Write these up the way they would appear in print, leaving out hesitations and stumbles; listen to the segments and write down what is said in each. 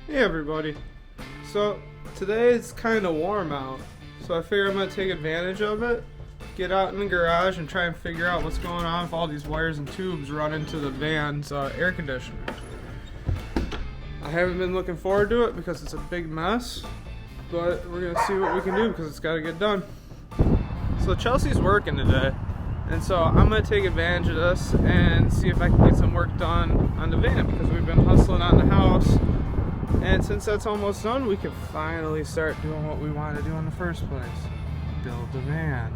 Hey everybody. So today it's kind of warm out, so I figure I'm going to take advantage of it, get out in the garage and try and figure out what's going on with all these wires and tubes running to the van's air conditioner. I haven't been looking forward to it because it's a big mess, but we're going to see what we can do because it's got to get done. So Chelsea's working today, and so I'm going to take advantage of this and see if I can get some work done on the van because we've been hustling on the house. And since that's almost done, we can finally start doing what we wanted to do in the first place. Build the van.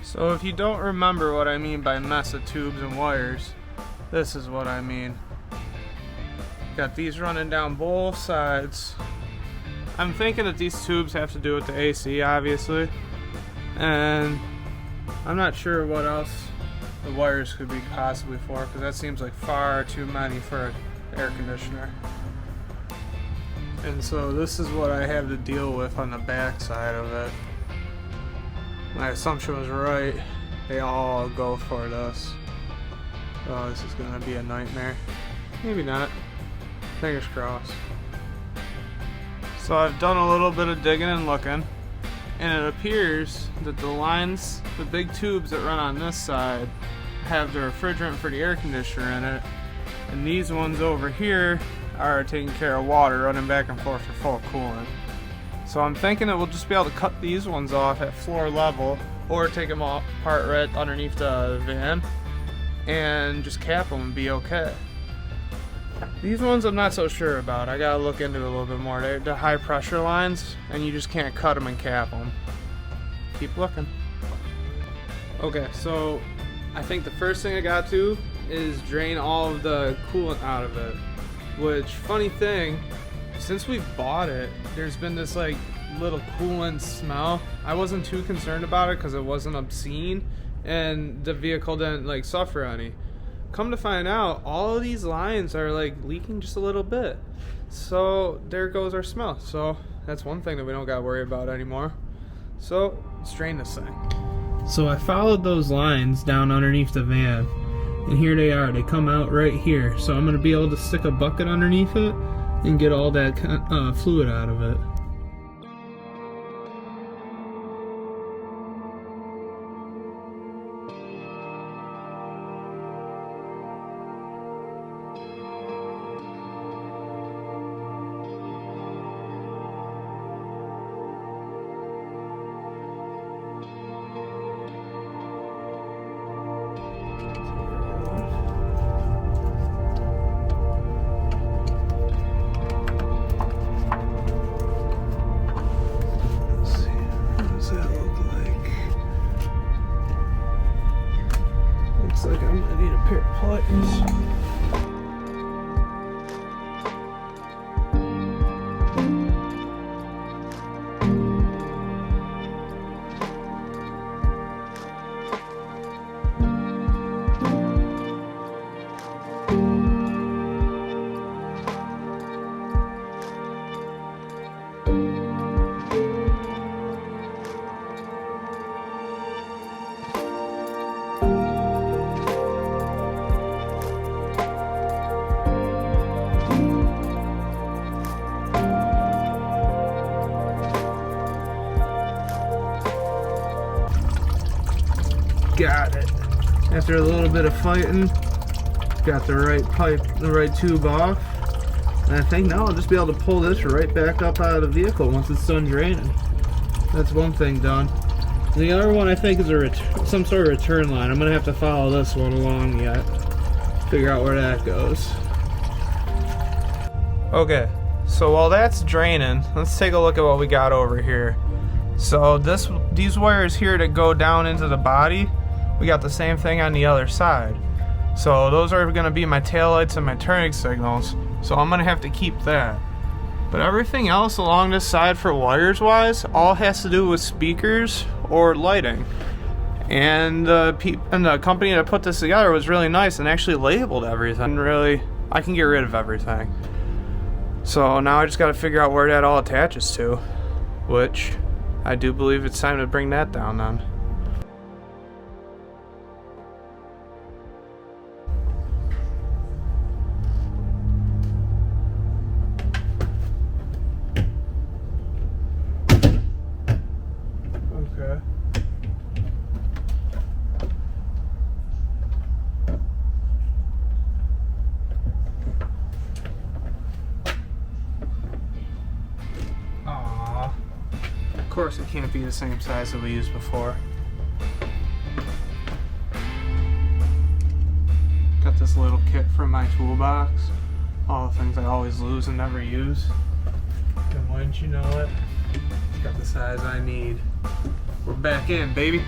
So if you don't remember what I mean by mess of tubes and wires, this is what I mean. Got these running down both sides. I'm thinking that these tubes have to do with the AC, obviously. And I'm not sure what else the wires could be possibly for, because that seems like far too many for an air conditioner. And so this is what I have to deal with on the back side of it. My assumption was right. They all go for this. Oh, this is gonna be a nightmare. Maybe not. Fingers crossed. So I've done a little bit of digging and looking, and it appears that the lines, the big tubes that run on this side, have the refrigerant for the air conditioner in it, and these ones over here are taking care of water running back and forth for full coolant. So I'm thinking that we'll just be able to cut these ones off at floor level or take them apart right underneath the van and just cap them and be okay. These ones I'm not so sure about. I gotta look into it a little bit more. They're the high pressure lines and you just can't cut them and cap them. Keep looking. Okay, so I think the first thing I got to is drain all of the coolant out of it. Which, funny thing, since we've bought it, there's been this like little coolant smell. I wasn't too concerned about it because it wasn't obscene and the vehicle didn't like suffer any. Come to find out, all of these lines are like leaking just a little bit. So there goes our smell. So that's one thing that we don't got to worry about anymore. So let's drain this thing. So I followed those lines down underneath the van, and here they are. They come out right here. So I'm going to be able to stick a bucket underneath it and get all that fluid out of it. Looks like I'm gonna need a pair of pliers. Got it. After a little bit of fighting, got the right pipe, the right tube off. And I think now I'll just be able to pull this right back up out of the vehicle once it's done draining. That's one thing done. The other one I think is some sort of return line. I'm going to have to follow this one along yet. Figure out where that goes. Okay, so while that's draining, let's take a look at what we got over here. So these wires here that go down into the body, we got the same thing on the other side. So those are gonna be my taillights and my turning signals. So I'm gonna have to keep that. But everything else along this side for wires wise, all has to do with speakers or lighting. And the company that put this together was really nice and actually labeled everything. Really, I can get rid of everything. So now I just gotta figure out where that all attaches to, which I do believe it's time to bring that down then. Okay. Aww. Of course it can't be the same size that we used before. Got this little kit from my toolbox. All the things I always lose and never use. And wouldn't you know it, it's got the size I need. We're back in, baby.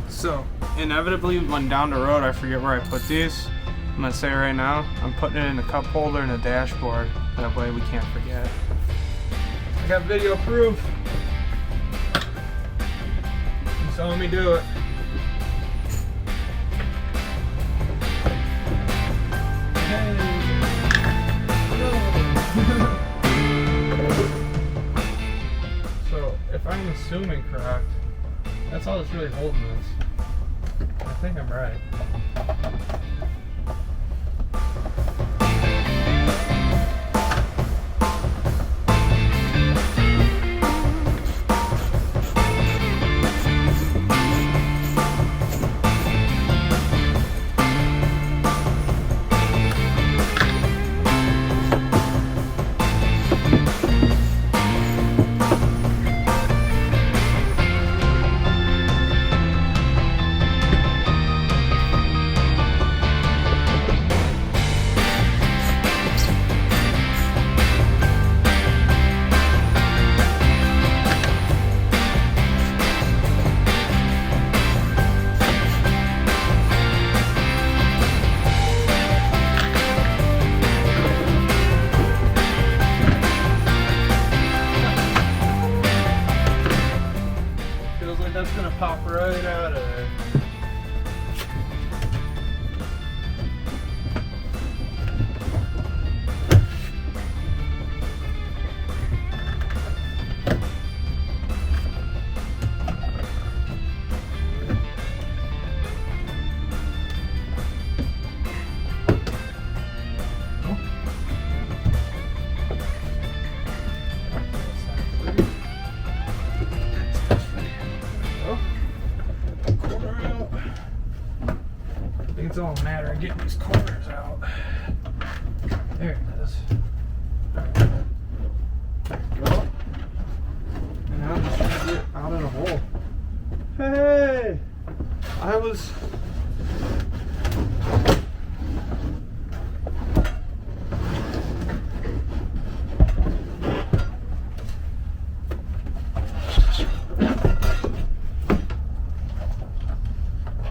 So, inevitably when down the road I forget where I put these. I'm gonna say right now, I'm putting it in the cup holder and the dashboard. That way we can't forget. I got video proof. You saw me do it. So, if I'm assuming correct, that's all that's really holding this. I think I'm right. That's gonna pop right out of there. It's all a matter of getting these corners out. There it is. There we go. And now I'm just trying to get out of the hole. Hey! I was...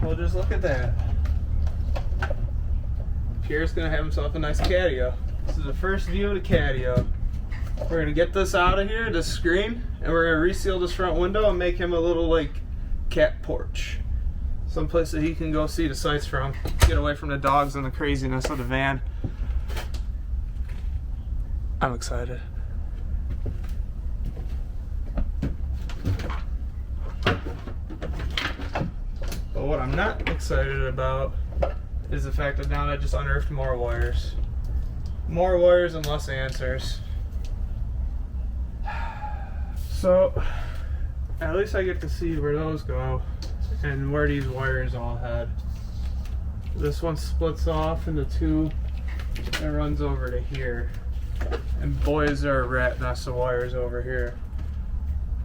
Well, just look at that. Pierre's gonna have himself a nice catio. This is the first view of the catio. We're gonna get this out of here, this screen, and we're gonna reseal this front window and make him a little like cat porch. Someplace that he can go see the sights from. Get away from the dogs and the craziness of the van. I'm excited. But what I'm not excited about is the fact that now I just unearthed more wires. More wires and less answers. So, at least I get to see where those go and where these wires all head. This one splits off into two and runs over to here. And boy, is there a rat nest of wires over here.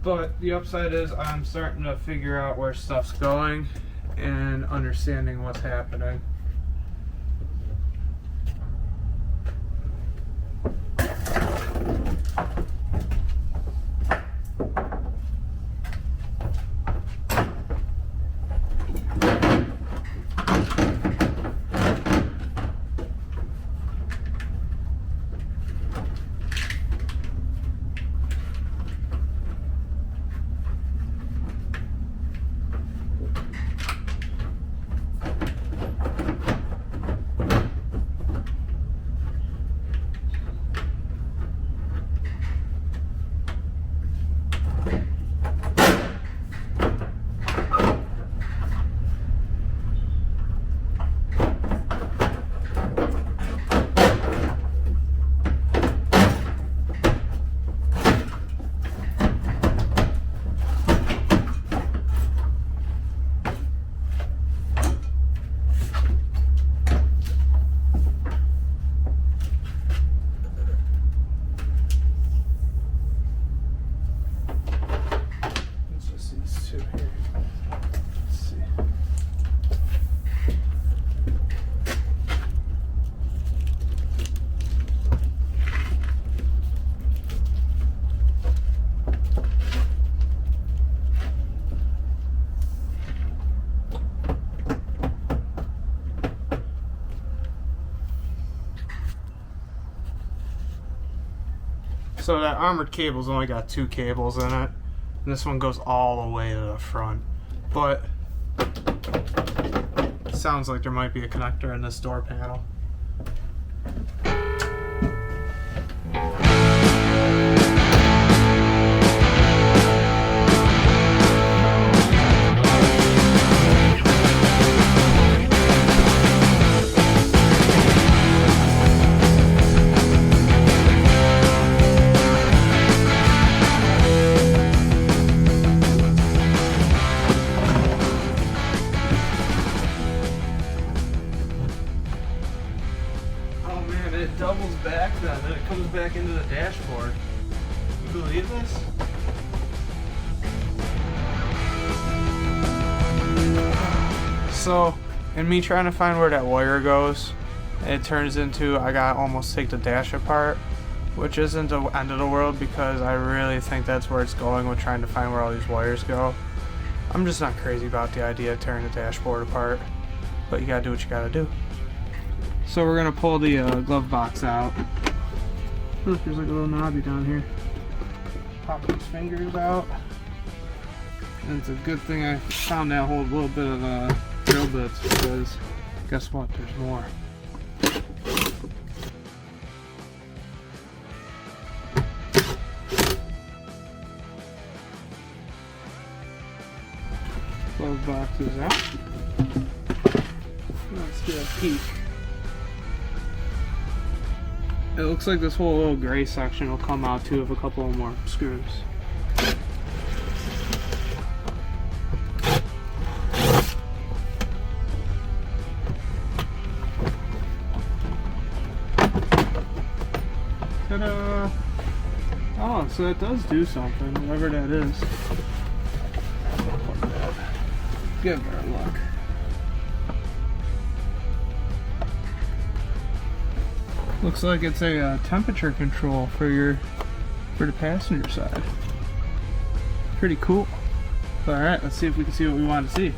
But the upside is I'm starting to figure out where stuff's going and understanding what's happening. So that armored cable's only got 2 cables in it, and this one goes all the way to the front. But it sounds like there might be a connector in this door panel. Doubles back then it comes back into the dashboard. You believe this? So, in me trying to find where that wire goes, it turns into I gotta almost take the dash apart, which isn't the end of the world because I really think that's where it's going with trying to find where all these wires go. I'm just not crazy about the idea of tearing the dashboard apart, but you gotta do what you gotta do. So we're gonna pull the glove box out. Look, there's like a little knobby down here. Pop these fingers out. And it's a good thing I found that whole little bit of drill bits because guess what? There's more. Glove box is out. Let's get a peek. It looks like this whole little gray section will come out too with a couple more screws. Ta-da! Oh, so that does do something, whatever that is. Give her a look. Looks like it's a temperature control for the passenger side. Pretty cool. Alright, let's see if we can see what we want to see.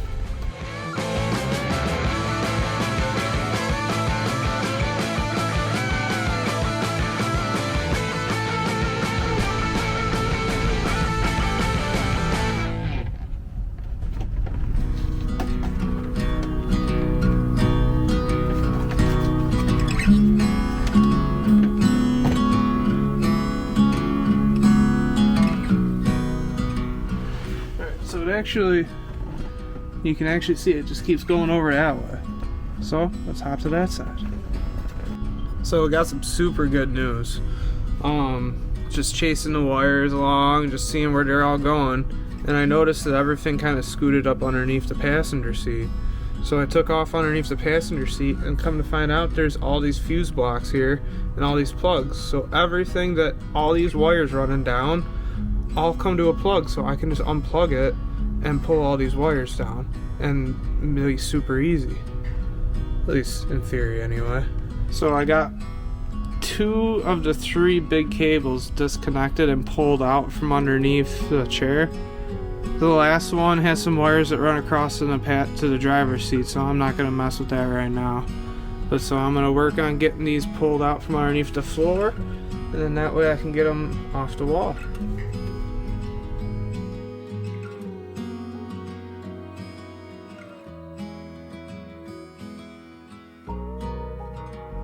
So it actually, you can actually see it just keeps going over that way. So let's hop to that side. So we got some super good news. Just chasing the wires along, just seeing where they're all going, and I noticed that everything kind of scooted up underneath the passenger seat. So I took off underneath the passenger seat and come to find out there's all these fuse blocks here and all these plugs. So everything that all these wires running down all come to a plug, so I can just unplug it and pull all these wires down, and it'll be super easy. At least in theory, anyway. So I got 2 of the 3 big cables disconnected and pulled out from underneath the chair. The last one has some wires that run across in the path to the driver's seat, so I'm not gonna mess with that right now. But so I'm gonna work on getting these pulled out from underneath the floor, and then that way I can get them off the wall.